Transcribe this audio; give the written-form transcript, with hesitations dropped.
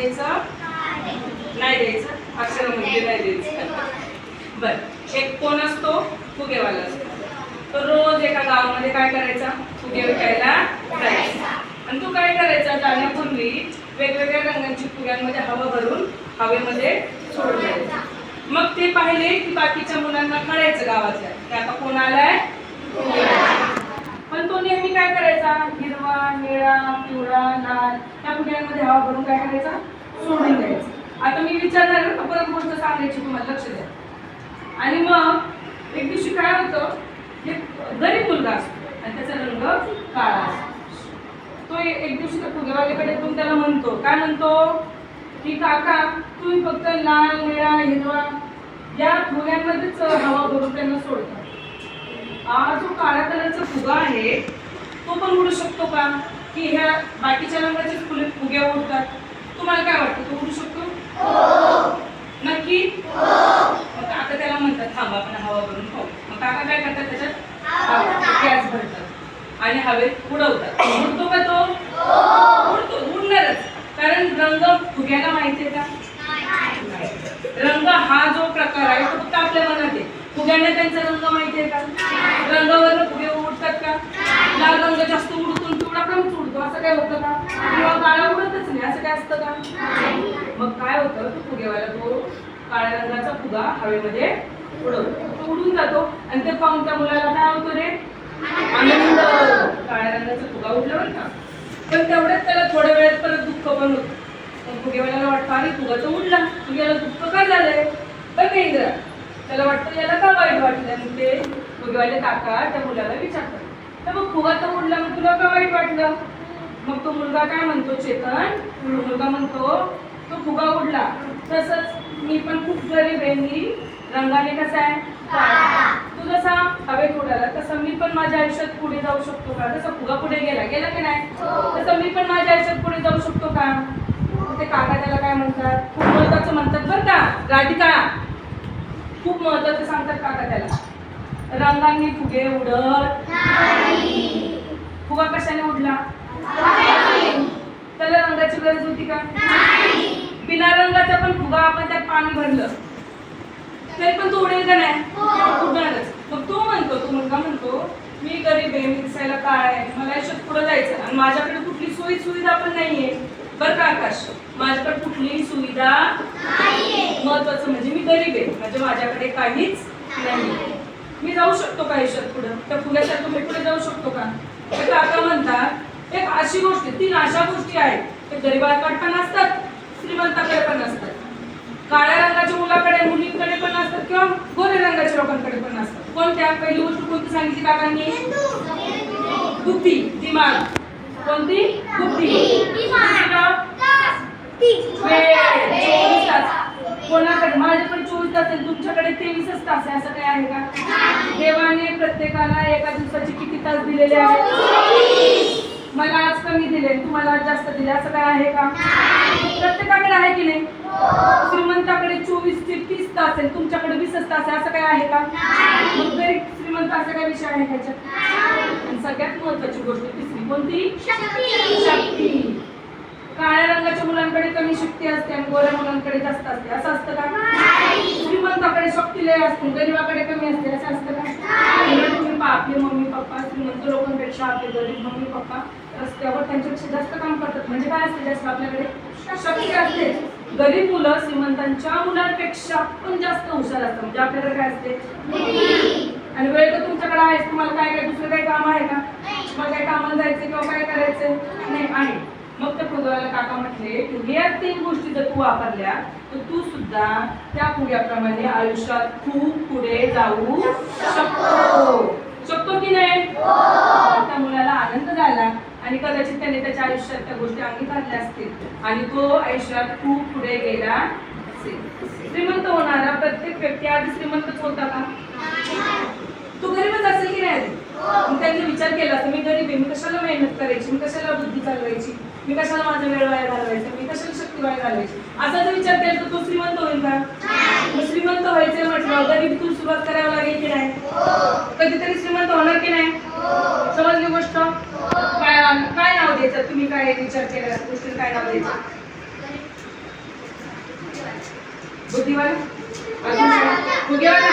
द्यायचं? नाही द्यायचं, अक्षरामध्ये नाही द्यायचं. बर, एक कोण असतो? फुगेवाला असतो. तो रोज एका गावामध्ये काय करायचा? फुगे विकायला जायचा. आणि तो काय करायचा? जाण्यापूर्वी वेगवेगळ्या रंगांची फुग्यांमध्ये हवा भरून हवेमध्ये सोडून द्यायचा. मग ते पाहिले की बाकीच्या मुलांना कळायचं गावातल्या की आता कोण आलाय? पण तो नेहमी काय करायचा? हिरवा, निळा, पिवळा, लाल या फुग्यांमध्ये हवा भरून काय करायचा? सोडून द्यायचा. आता मी विचारणार ना, परत गोष्ट सांगायची, तुम्हाला लक्ष द्या. आणि मग एक दिवशी काय होतं, एक गरीब मुलगा असतो आणि त्याचा रंग काळा असतो. तो एक दिवशी त्या फुगेवाल्याकडे येऊन त्याला म्हणतो, काय म्हणतो की काका तुम्ही फक्त लाल, निळा, हिरवा या फुग्यांमध्येच हवा भरून त्यांना सोडता. हा जो काळ्या कलरचा फुगा आहे तो पण उडू शकतो का? की ह्या बाकीच्या रंगाचे फुगे उडतात, तुम्हाला काय वाटतं, तो उडू शकतो? नक्की? मग काका त्याला म्हणतात थांबा आपण हवा भरून पाहू. मग काका काय करतात? त्याच्यात गॅस भरतात आणि हवेत उडवतात. उडतो का तो? उडतो, उडणारच. कारण रंग फुग्याला माहिती आहे का? रंग हा जो प्रकार आहे तो फक्त आपल्या मनात आहे. फुग्यांना त्यांचा रंग माहिती आहे का? रंगावरनं फुगे उडतात का? लाल रंग जास्त उडतो, पिवळा कमीच उडतो, असं काय होतं का? किंवा काळा उडतच नाही, असं काय असतं का? मग काय होतं, तो फुगेवाला तो काळ्या रंगाचा फुगा हवेमध्ये उडवतो. तो उडून जातो आणि ते पाहून त्या मुलाला काय होतं रे? आनंद. काळ्या रंगाचा फुगा उडला बरं का. पण तेवढ्याच त्याला थोड्या वेळात परत दुःख पण होतं. मग फुगेवाल्याला वाटतं अरे फुगा तर उडला, फुग्याला दुःख काय झालंय? बरं इंद्रा, त्याला वाटतं याला का वाईट वाटलं. मग ते फुगेवाले काका त्या मुलाला विचारतात, तर मग फुगा तर उडला, मग तुला का वाईट वाटलं? मग तो मुलगा काय म्हणतो, चेतन मुलगा म्हणतो, तो फुगा उडला तसंच मी पण खूप गरीब आहे, मी रंगाने कसा आहे? तू जसा हवेत उडाला तसं मी पण माझ्या आयुष्यात पुढे जाऊ शकतो का? जसा फुगा पुढे गेला की नाही, तसं मी पण माझ्या आयुष्यात पुढे जाऊ शकतो का? ते काका त्याला काय म्हणतात, खूप महत्वाचं म्हणतात बरं का राधिका, खूप महत्वाचं सांगतात काका त्याला. रंगांनी फुगे उडत नाही. फुगा कशाने उडला? त्याला रंगाची गरज होती का? बिना रंगाचा पण फुगा आपण त्यात पाणी भरलं तरी पण तो उडेल का नाही? उडणारच. मग तो म्हणतो, तो मुलगा म्हणतो, मी गरीब आहे, मी दिसायला काय आहे, मला आयुष्यात पुढे जायचं आणि माझ्याकडे कुठली सोयी सुविधा पण नाहीये बरं का आकाश, माझ्याकडे कुठलीही सुविधा नाहीये. महत्वाचं म्हणजे मी गरीब आहे, म्हणजे माझ्याकडे काहीच नाही. मी जाऊ शकतो का आयुष्यात पुढे? त्या फुग्यासारखं मी पुढे जाऊ शकतो का? तर काका म्हणतात एक अशी गोष्ट, 3 अशा गोष्टी आहेत, ते गरीबाकडे पण असतात, श्रीमंताकडे पण असतात. काळ्या रंगाच्या मुलाकडे, मुलींकडे पण असतात किंवा गोऱ्या रंगाच्या लोकांकडे पण असतात. कोणत्या? पहिली गोष्ट कोणती सांगितली काकांनी? बुद्धी, दिमाग. कोणती? बुद्धी. कोणाकडे? माझ्याकडे 24 तास आहे, तुमच्याकडे 23 तास आहे, असं काय आहे का? देवाने प्रत्येकाला एका दिवसाचे किती तास दिलेले आहेत? मला आज कमी दिले, तुम्हाला आज जास्त दिले, असं काय आहे का? प्रत्येकाकडे आहे की नाही? श्रीमंताकडे 24 ते 30 तास आहे, तुमच्याकडे 20 तास आहे, असं काय आहे का? मग गरीब श्रीमंत असा काय विषय आहे त्याच्यात? आणि सगळ्यात महत्वाची गोष्ट तिसरी कोणती? शक्ती. काळ्या रंगाच्या मुलांकडे कमी शक्ती असते आणि गोऱ्या मुलांकडे जास्त असते, असं असतं का? श्रीमंताकडे शक्ती लय असते, गरीबाकडे कमी असते, असं असतं का? तुम्ही आपले मम्मी पप्पा श्रीमंत लोकांपेक्षा आपले गरीब मम्मी पप्पा रस्त्यावर त्यांच्यापेक्षा जास्त काम करतात, म्हणजे काय असते जास्त? आपल्याकडे शक्ती असते. गरीब मुलं श्रीमंतांच्या मुलांपेक्षा पण जास्त हुशार असतात, म्हणजे आपल्याकडे काय असते? आणि वेळ तर तुमच्याकडे आहे, तुम्हाला काय काय दुसरं काही काम आहे का? तुम्हाला काय कामाला जायचं किंवा काय करायचं नाही आहे. मग त्या फुग्याला काका म्हटले की या 3 गोष्टी जर तू वापरल्या तर तू सुद्धा त्या फुग्याप्रमाणे आयुष्यात खूप पुढे जाऊ शकतो की नाही? त्या मुलाला आनंद झाला आणि कदाचित त्याने त्याच्या आयुष्यात त्या गोष्टी अंगीकारल्या असतील आणि तो आयुष्यात खूप पुढे गेला असेल. श्रीमंत होणारा प्रत्येक व्यक्ती आधी श्रीमंतच होता का? तो गरीबच असेल की नाही? मग त्यांनी विचार केला तर मी गरीब आहे, मी कशाला मेहनत करायची, मी कशाला बुद्धी चालवायची, मी कशाला माझा वेळ वाया घालवायचा, मी कशाला शक्ती वाया घालवायची, असा जर विचार केला तर तो श्रीमंत होईल का? श्रीमंत व्हायचं म्हटलं गरीबीतून सुरुवात करावी लागेल की नाही? कधीतरी श्रीमंत होणार की नाही? समजली गोष्ट? काय नाव द्यायचं? तुम्ही काय विचार केला गोष्टीला काय नाव द्यायचं? बुद्धिवाला अजून काय? फुगेवाला